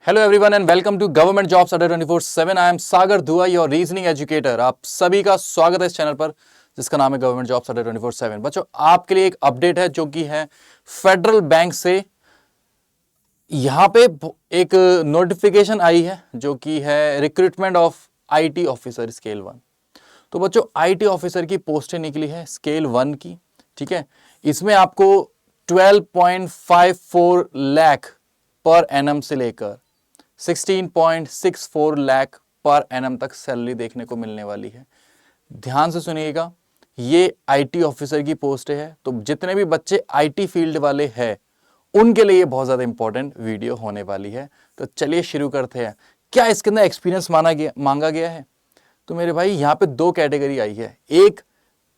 Hello everyone and welcome to government jobs Adda 24/7। I am सागर धुआ, your reasoning educator. आप सभी का स्वागत है इस चैनल पर जिसका नाम है गवर्नमेंट जॉब्स अड्डा 24/7। बच्चों, आपके लिए एक अपडेट है जो कि है फेडरल बैंक से। यहां पे एक नोटिफिकेशन आई है जो कि है recruitment of IT officer scale 1। तो बच्चों, आईटी ऑफिसर की पोस्टें निकली है स्केल 1 की। ठीक है, इसमें आपको 12.54 लाख पर एनम से लेकर 16.64 लाख पर एनम तक सैलरी देखने को मिलने वाली है। ध्यान से सुनिएगा, ये आईटी ऑफिसर की पोस्ट है, तो जितने भी बच्चे आईटी फील्ड वाले हैं उनके लिए बहुत ज्यादा इंपॉर्टेंट वीडियो होने वाली है। तो चलिए शुरू करते हैं। क्या इसके अंदर एक्सपीरियंस मांगा गया है? तो मेरे भाई यहाँ पे दो कैटेगरी आई है, एक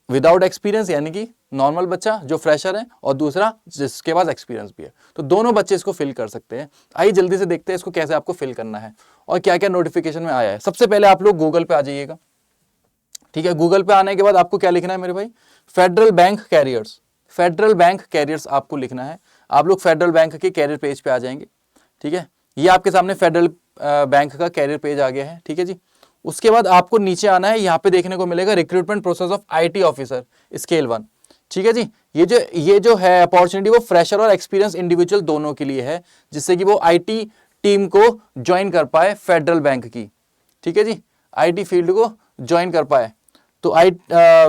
विदाउट एक्सपीरियंस यानी कि नॉर्मल बच्चा जो फ्रेशर है, और दूसरा जिसके पास एक्सपीरियंस भी है। तो दोनों बच्चे इसको फिल कर सकते हैं। आइए जल्दी से देखते हैं इसको कैसे आपको फिल करना है और क्या क्या नोटिफिकेशन में आया है। सबसे पहले आप लोग गूगल पे आ जाइएगा। ठीक है, गूगल पे आने के बाद आपको क्या लिखना है मेरे भाई? Federal bank carriers. Federal bank carriers आपको लिखना है। आप लोग फेडरल बैंक के कैरियर पेज पे आ जाएंगे। ठीक है, ये आपके सामने फेडरल बैंक का कैरियर पेज आ गया है। ठीक है जी, उसके बाद आपको नीचे आना है। यहाँ पे देखने को मिलेगा recruitment process of IT officer scale 1। ठीक है जी, ये जो है अपॉर्चुनिटी वो फ्रेशर और एक्सपीरियंस इंडिविजुअल दोनों के लिए है, जिससे कि वो आईटी टीम को ज्वाइन कर पाए फेडरल बैंक की। ठीक है जी, आईटी फील्ड को ज्वाइन कर पाए। तो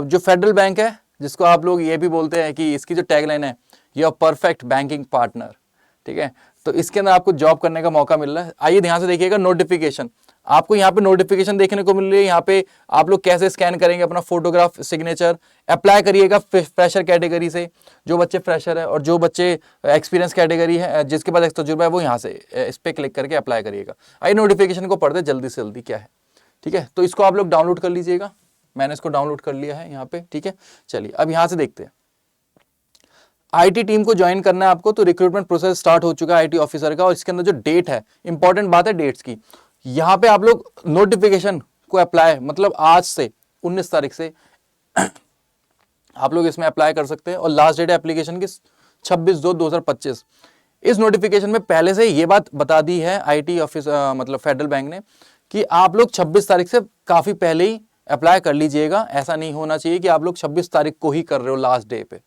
जो फेडरल बैंक है, जिसको आप लोग ये भी बोलते हैं कि इसकी जो टैगलाइन है, योर परफेक्ट बैंकिंग पार्टनर। ठीक है, तो इसके अंदर आपको जॉब करने का मौका मिल रहा है। आइए ध्यान से देखिएगा, नोटिफिकेशन आपको यहाँ पे नोटिफिकेशन देखने को मिल रही है। यहाँ पे आप लोग कैसे स्कैन करेंगे अपना फोटोग्राफ, सिग्नेचर, अप्लाई करिएगा फ्रेशर कैटेगरी से, जो बच्चे फ्रेशर है, और जो बच्चे एक्सपीरियंस कैटेगरी है, जिसके पास तजुर्बा है, वो यहाँ से इस पर क्लिक करके अप्लाई करिएगा। आइए नोटिफिकेशन को पढ़ते जल्दी से जल्दी क्या है। ठीक है, तो इसको आप लोग डाउनलोड कर लीजिएगा। मैंने इसको डाउनलोड कर लिया है यहाँ पे। ठीक है, चलिए अब यहाँ से देखते हैं। आईटी टीम को ज्वाइन करना है आपको, तो रिक्रूटमेंट प्रोसेस स्टार्ट हो चुका है आईटी ऑफिसर का। और इसके अंदर जो डेट है, इंपॉर्टेंट बात है डेट्स की। यहाँ पे आप लोग नोटिफिकेशन को अप्लाई, मतलब आज से 19 तारीख से आप लोग इसमें अप्लाई कर सकते हैं, और लास्ट डेट है एप्लीकेशन की 26/2/2025। इस नोटिफिकेशन में पहले से ये बात बता दी है आईटी ऑफिस मतलब फेडरल बैंक ने कि आप लोग 26 तारीख से काफी पहले ही अप्लाई कर लीजिएगा। ऐसा नहीं होना चाहिए कि आप लोग 26 तारीख को ही कर रहे हो लास्ट डे पे।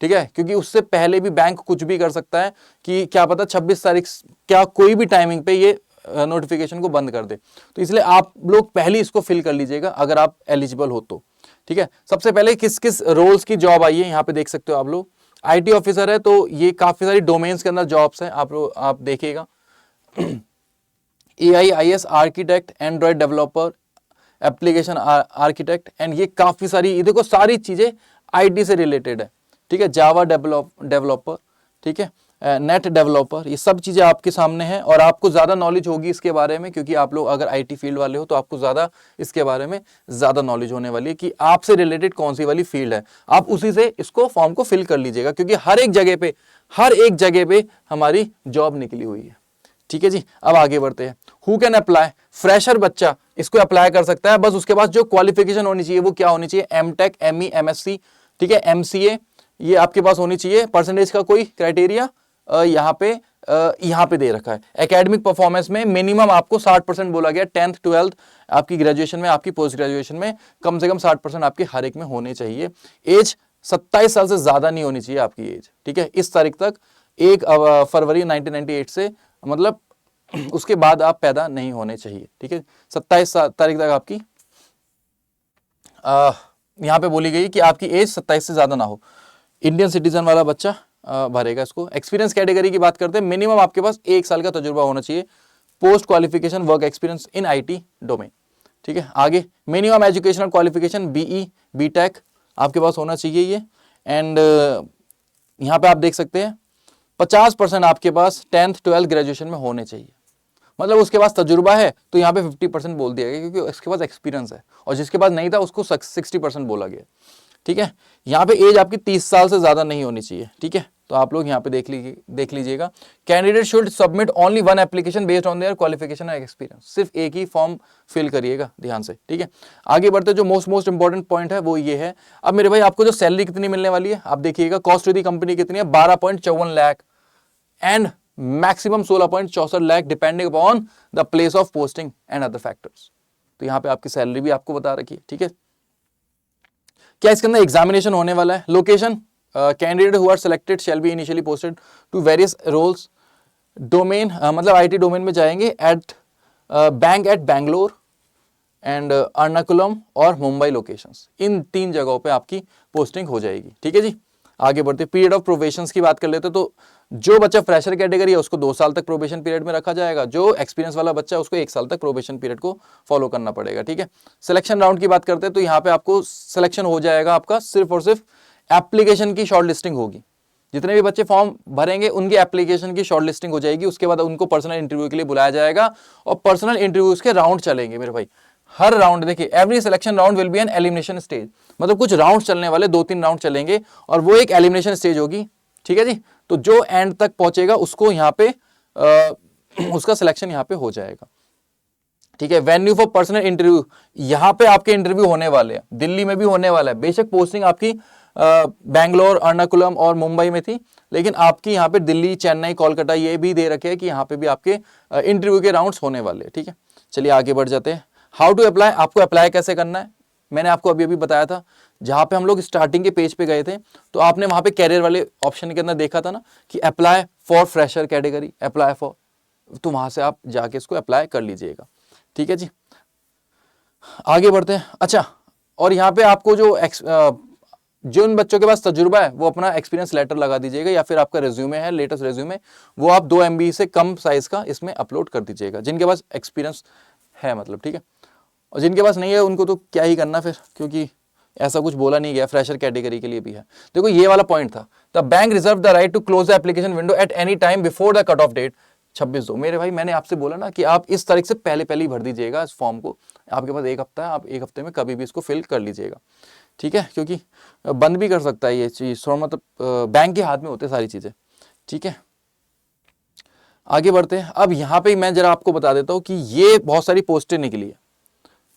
ठीक है, क्योंकि उससे पहले भी बैंक कुछ भी कर सकता है कि क्या पता 26 तारीख क्या कोई भी टाइमिंग पे ये नोटिफिकेशन को बंद कर दे। तो इसलिए आप लोग पहले इसको फिल कर लीजिएगा अगर आप एलिजिबल हो तो। ठीक है, सबसे पहले किस किस रोल्स की जॉब आई है यहाँ पे देख सकते हो आप लोग। आईटी ऑफिसर है तो ये काफी सारी डोमेन्स के अंदर जॉब्स हैं, आप देखिएगा। AIIS architect, Android developer, application architect, and ये काफी सारी, ये देखो सारी चीजें आईटी से रिलेटेड है। ठीक है, जावा डेवलपर, ठीक है, नेट डेवलपर, ये सब चीजें आपके सामने हैं। और आपको ज्यादा नॉलेज होगी इसके बारे में, क्योंकि आप लोग अगर आईटी फील्ड वाले हो तो आपको ज्यादा इसके बारे में ज्यादा नॉलेज होने वाली है कि आपसे रिलेटेड कौन सी वाली फील्ड है। आप उसी से इसको फॉर्म को फिल कर लीजिएगा, क्योंकि हर एक जगह पे हमारी जॉब निकली हुई है। ठीक है जी, अब आगे बढ़ते हैं। Who can apply? फ्रेशर बच्चा इसको अप्लाई कर सकता है। बस उसके पास जो क्वालिफिकेशन होनी चाहिए वो क्या होनी चाहिए? एमटेक, एमई, एमएससी, ठीक है, एमसीए, ये आपके पास होनी चाहिए। परसेंटेज का कोई क्राइटेरिया यहाँ पे दे रखा है। एकेडमिक परफॉर्मेंस में मिनिमम आपको 60% बोला गया। 10th 12th आपकी ग्रेजुएशन में, आपकी पोस्ट ग्रेजुएशन में कम से कम 60% आपके हर एक में होने चाहिए। एज 27 साल से ज्यादा नहीं होनी चाहिए आपकी एज। ठीक है, इस तारीख तक 1 फरवरी 1998 से, मतलब उसके बाद आप पैदा नहीं होने चाहिए। ठीक है, 27 तारीख तक आपकी यहाँ पे बोली गई कि आपकी एज 27 से ज्यादा ना हो। इंडियन सिटीजन वाला बच्चा भरेगा इसको। एक्सपीरियंस कैटेगरी की बात करते हैं। मिनिमम आपके पास 1 साल का तजुर्बा होना चाहिए। Post qualification work experience in IT domain. ठीक है, आगे minimum educational qualification BE, BTech आपके पास होना चाहिए ये। एंड यहाँ पे आप देख सकते हैं 50% आपके पास 10th 12th ग्रेजुएशन में होने चाहिए। मतलब उसके पास तजुर्बा है तो यहाँ पे 50% बोल दिया गया, क्योंकि उसके पास एक्सपीरियंस है, और जिसके पास नहीं था उसको 60% बोला गया। ठीक है, यहाँ पे एज आपकी 30 साल से ज्यादा नहीं होनी चाहिए। ठीक है, तो आप लोग यहाँ पे देख लीजिएगा। Candidate should submit only 1 application based on their qualification and experience. सिर्फ एक ही फॉर्म फिल करिएगा ध्यान से। ठीक है, आगे बढ़ते जो मोस्ट इंपॉर्टेंट पॉइंट है वो ये है। अब मेरे भाई आपको जो सैलरी कितनी मिलने वाली है आप देखिएगा। कॉस्ट टू दी कंपनी कितनी है? 12.54 lakh. And maximum 16.64 lakh depending upon the place of posting and other factors. तो यहां पे आपकी सैलरी भी आपको बता रखी है, ठीक है। क्या इसके अंदर एग्जामिनेशन होने वाला है? Location, candidate who are selected shall be initially posted to various roles. Domain मतलब आईटी डोमेन में जाएंगे at bank at Bangalore and Ernakulam और मुंबई लोकेशंस। इन 3 जगहों पे आपकी पोस्टिंग हो जाएगी, ठीक है जी। आगे बढ़ते पीरियड ऑफ प्रोबेशन की बात कर लेते तो जो बच्चा फ्रेशर कैटेगरी है उसको 2 साल तक प्रोबेशन पीरियड में रखा जाएगा, जो एक्सपीरियंस वाला बच्चा है उसको 1 साल तक प्रोबेशन पीरियड को फॉलो करना पड़ेगा, ठीक है। सिलेक्शन राउंड की बात करते हैं तो यहाँ पे आपको सिलेक्शन हो जाएगा आपका सिर्फ और सिर्फ एप्लीकेशन की शॉर्ट लिस्टिंग होगी। जितने भी बच्चे फॉर्म भरेंगे उनकी एप्लीकेशन की शॉर्ट लिस्टिंग हो जाएगी, उसके बाद उनको पर्सनल इंटरव्यू के लिए बुलाया जाएगा और पर्सनल इंटरव्यूज के राउंड चलेंगे मेरे भाई। हर राउंड देखिए, every selection round will be an elimination stage, मतलब कुछ राउंड चलने वाले 2-3 राउंड चलेंगे और वो एक एलिमिनेशन स्टेज होगी, ठीक है जी। तो जो एंड तक पहुंचेगा उसको यहाँ पे उसका सिलेक्शन यहाँ पे हो जाएगा, ठीक है। वेन्यू फॉर पर्सनल इंटरव्यू, यहाँ पे आपके इंटरव्यू होने वाले हैं, दिल्ली में भी होने वाला है। बेशक पोस्टिंग आपकी बैंगलोर, अर्नाकुलम और मुंबई में थी, लेकिन आपकी यहाँ पे दिल्ली, चेन्नई, कोलकाता ये भी दे रखे हैं कि यहाँ पे भी आपके इंटरव्यू के राउंड्स होने वाले हैं, ठीक है। चलिए आगे बढ़ जाते हैं। हाउ टू अप्लाई, आपको अप्लाई कैसे करना है मैंने आपको अभी बताया था। जहां पे हम लोग स्टार्टिंग के पेज पे गए थे तो आपने वहां पे कैरियर वाले ऑप्शन के अंदर देखा था ना कि apply for fresher category, apply for, तो वहां से आप जाके इसको अप्लाई कर लीजिएगा, ठीक है जी। आगे बढ़ते हैं। अच्छा, और यहाँ पे आपको जिन बच्चों के पास तजुर्बा है वो अपना एक्सपीरियंस लेटर लगा दीजिएगा, या फिर आपका रेज्यूमे है, लेटेस्ट रेज्यूमे, वो आप 2 MB से कम साइज का इसमें अपलोड कर दीजिएगा, जिनके पास एक्सपीरियंस है मतलब, ठीक है। और जिनके पास नहीं है उनको तो क्या ही करना फिर, क्योंकि ऐसा कुछ बोला नहीं गया, फ्रेशर कैटेगरी के लिए भी है। देखो ये वाला पॉइंट था, the bank reserve the right to close the application window at any time before the cut off date 26/2। मेरे भाई मैंने आपसे बोला ना कि आप इस तारीख से पहले ही भर दीजिएगा इस फॉर्म को। आपके पास 1 हफ्ता है, आप 1 हफ्ते में कभी भी इसको फिल कर लीजिएगा, ठीक है, क्योंकि बंद भी कर सकता है ये चीज, मतलब बैंक के हाथ में होते सारी चीजें, ठीक है। आगे बढ़ते हैं। अब यहाँ पे मैं जरा आपको बता देता हूँ कि ये बहुत सारी पोस्टें निकली है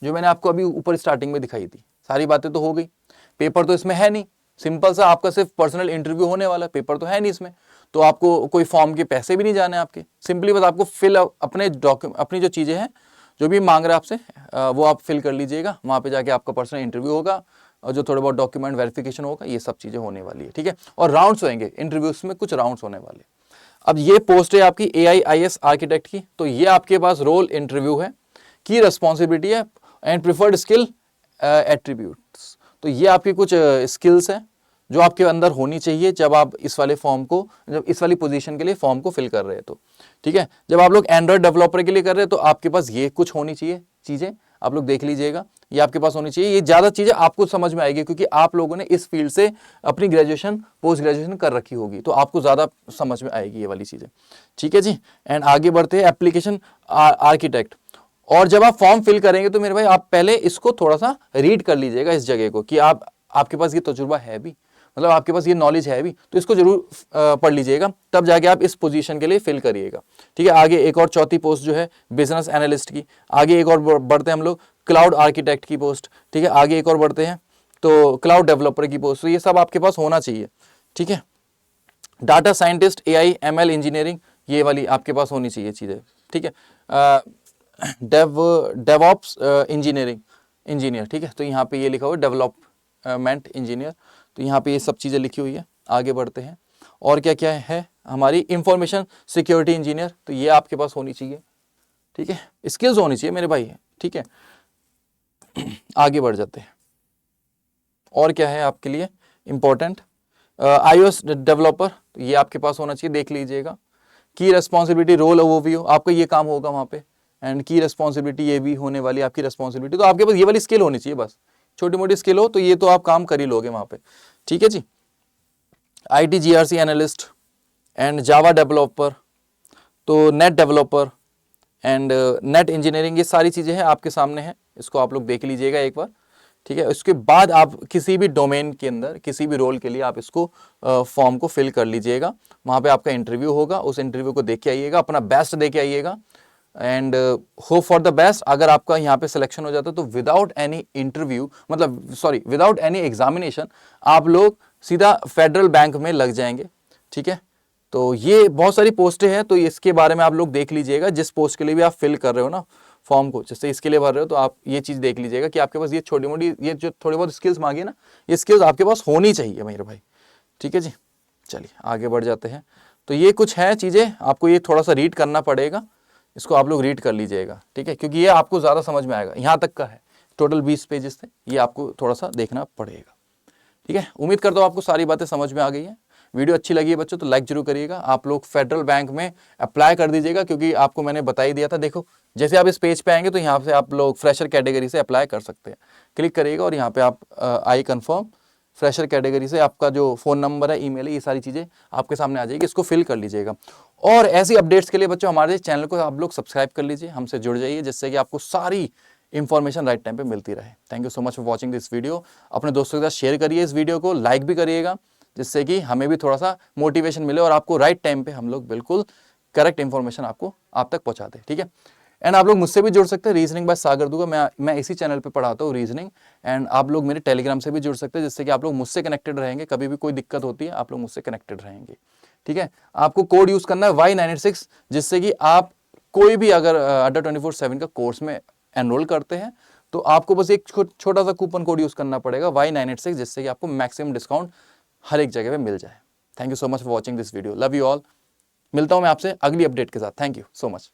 जो मैंने आपको अभी ऊपर स्टार्टिंग में दिखाई थी। सारी बातें तो हो गई, पेपर तो इसमें है नहीं, सिंपल सा आपका सिर्फ पर्सनल इंटरव्यू होने वाला है, पेपर तो है नहीं इसमें, तो आपको कोई फॉर्म के पैसे भी नहीं जाने आपके, सिंपली बस आपको फिल अपने डॉक्यूमेंट, अपनी जो चीज़ें हैं जो भी मांग रहा है आपसे वो आप फिल कर लीजिएगा। वहाँ पे जाके आपका पर्सनल इंटरव्यू होगा और जो थोड़े बहुत डॉक्यूमेंट वेरिफिकेशन होगा, ये सब चीज़ें होने वाली है, ठीक है। और राउंड्स होंगे इंटरव्यूज में, कुछ राउंड्स होने वाले। अब ये पोस्ट है आपकी AIIS आर्किटेक्ट की, तो ये आपके पास रोल इंटरव्यू है, की रिस्पॉन्सिबिलिटी है एंड प्रिफर्ड स्किल एट्रीब्यूट्स। तो ये आपकी कुछ स्किल्स हैं जो आपके अंदर होनी चाहिए जब आप इस वाले फॉर्म को, जब इस वाली पोजीशन के लिए फॉर्म को फिल कर रहे हैं तो, ठीक है। जब आप लोग एंड्रॉइड डेवलपर के लिए कर रहे हैं तो आपके पास ये कुछ होनी चाहिए चीज़ें, आप लोग देख लीजिएगा, ये आपके पास होनी चाहिए। ये ज़्यादा चीज़ें आपको समझ में आएगी क्योंकि आप लोगों ने इस फील्ड से अपनी ग्रेजुएशन, पोस्ट ग्रेजुएशन कर रखी होगी, तो आपको ज़्यादा समझ में आएगी ये वाली चीज़ें, ठीक है जी। एंड आगे बढ़ते हैं, एप्लीकेशन आर्किटेक्ट। और जब आप फॉर्म फिल करेंगे तो मेरे भाई आप पहले इसको थोड़ा सा रीड कर लीजिएगा, इस जगह को, कि आपके पास ये तजुर्बा है भी, मतलब आपके पास ये नॉलेज है भी, तो इसको जरूर पढ़ लीजिएगा, तब जाके आप इस पोजीशन के लिए फिल करिएगा, ठीक है। आगे एक और चौथी पोस्ट जो है बिजनेस एनालिस्ट की, आगे एक और बढ़ते हैं हम लोग क्लाउड आर्किटेक्ट की पोस्ट, ठीक है। आगे एक और बढ़ते हैं तो क्लाउड डेवलपर की पोस्ट, तो ये सब आपके पास होना चाहिए, ठीक है। Data scientist, AI ML engineering, ये वाली आपके पास होनी चाहिए चीज़ें, ठीक है। डेवऑप्स इंजीनियर, ठीक है, तो यहाँ पे ये लिखा हुआ है डेवलपमेंट इंजीनियर, तो यहाँ पे ये सब चीज़ें लिखी हुई है। आगे बढ़ते हैं, और क्या क्या है, हमारी इंफॉर्मेशन सिक्योरिटी इंजीनियर, तो ये आपके पास होनी चाहिए, ठीक है, स्किल्स होनी चाहिए मेरे भाई, ठीक है। आगे बढ़ जाते हैं, और क्या है आपके लिए इंपॉर्टेंट, iOS डेवलपर, तो ये आपके पास होना चाहिए, देख लीजिएगा। की रेस्पॉन्सिबिलिटी, रोल ओवरव्यू, आपका ये काम होगा वहाँ पे, एंड की रेस्पॉन्सिबिलिटी ये भी होने वाली आपकी रेस्पॉन्सिबिलिटी, तो आपके पास ये वाली स्किल होनी चाहिए, बस छोटी मोटी स्किल हो तो ये तो आप काम कर ही लोगे वहाँ पे, ठीक है जी। IT GRC analyst and Java developer, तो net developer and net engineering, ये सारी चीज़ें हैं आपके सामने हैं, इसको आप लोग देख लीजिएगा एक बार, ठीक है। उसके बाद आप किसी भी डोमेन के अंदर, किसी भी रोल के लिए आप इसको फॉर्म को फिल कर लीजिएगा, वहाँ पे आपका इंटरव्यू होगा, उस इंटरव्यू को देख के आइएगा, अपना बेस्ट दे के आइएगा, and hope for the best. अगर आपका यहाँ पे सिलेक्शन हो जाता है तो विदाउट एनी इंटरव्यू, मतलब सॉरी विदाउट एनी एग्जामिनेशन, आप लोग सीधा फेडरल बैंक में लग जाएंगे, ठीक है। तो ये बहुत सारी पोस्टें हैं, तो इसके बारे में आप लोग देख लीजिएगा। जिस पोस्ट के लिए भी आप फिल कर रहे हो ना फॉर्म को, जैसे इसके लिए भर रहे हो, तो आप ये चीज़ देख लीजिएगा कि आपके पास ये छोटी मोटी, ये जो थोड़ी बहुत स्किल्स मांगी ना, ये स्किल्स आपके पास होनी चाहिए मेरे भाई। ठीक है जी, चलिए आगे बढ़ जाते हैं। तो ये कुछ है चीज़ें, आपको ये थोड़ा सा रीड करना पड़ेगा, इसको आप लोग रीड कर लीजिएगा। ठीक है, क्योंकि ये आपको ज़्यादा समझ में आएगा। यहाँ तक का है, टोटल 20 पेजेस थे, ये आपको थोड़ा सा देखना पड़ेगा। ठीक है, उम्मीद करता हूँ आपको सारी बातें समझ में आ गई हैं। वीडियो अच्छी लगी है बच्चों तो लाइक जरूर करिएगा। आप लोग फेडरल बैंक में अप्लाई कर दीजिएगा, क्योंकि आपको मैंने बता ही दिया था। देखो, जैसे आप इस पेज पे आएंगे तो यहाँ से आप लोग फ्रेशर कैटेगरी से अप्लाई कर सकते हैं। क्लिक करिएगा और यहाँ पे आप आई कन्फर्म फ्रेशर कैटेगरी से आपका जो फ़ोन नंबर है, ईमेल है, ये सारी चीज़ें आपके सामने आ जाएगी, इसको फिल कर लीजिएगा। और ऐसी अपडेट्स के लिए बच्चों हमारे चैनल को आप लोग सब्सक्राइब कर लीजिए, हमसे जुड़ जाइए, जिससे कि आपको सारी इंफॉर्मेशन राइट टाइम पे मिलती रहे। Thank you so much for watching this video. अपने दोस्तों के साथ शेयर करिए इस वीडियो को, लाइक भी करिएगा, जिससे कि हमें भी थोड़ा सा मोटिवेशन मिले और आपको राइट टाइम पे हम लोग बिल्कुल करेक्ट इंफॉर्मेशन आपको आप तक पहुंचा दें। ठीक है, एंड आप लोग मुझसे भी जुड़ सकते हैं, रीजनिंग बाय सागर दुआ, मैं इसी चैनल पे पढ़ाता हूँ रीजनिंग। एंड आप लोग मेरे टेलीग्राम से भी जुड़ सकते हैं, जिससे कि आप लोग मुझसे कनेक्टेड रहेंगे। कभी भी कोई दिक्कत होती है आप लोग मुझसे कनेक्टेड रहेंगे। ठीक है, आपको कोड यूज करना है Y986, जिससे कि आप कोई भी अगर अड्डा 24/7 का कोर्स में एनरोल करते हैं तो आपको बस एक छोटा सा कूपन कोड यूज करना पड़ेगा Y986, जिससे कि आपको मैक्सिमम डिस्काउंट हर एक जगह पे मिल जाए। Thank you so much for watching this video, love you all. मिलता हूं मैं आपसे अगली अपडेट के साथ। Thank you so much.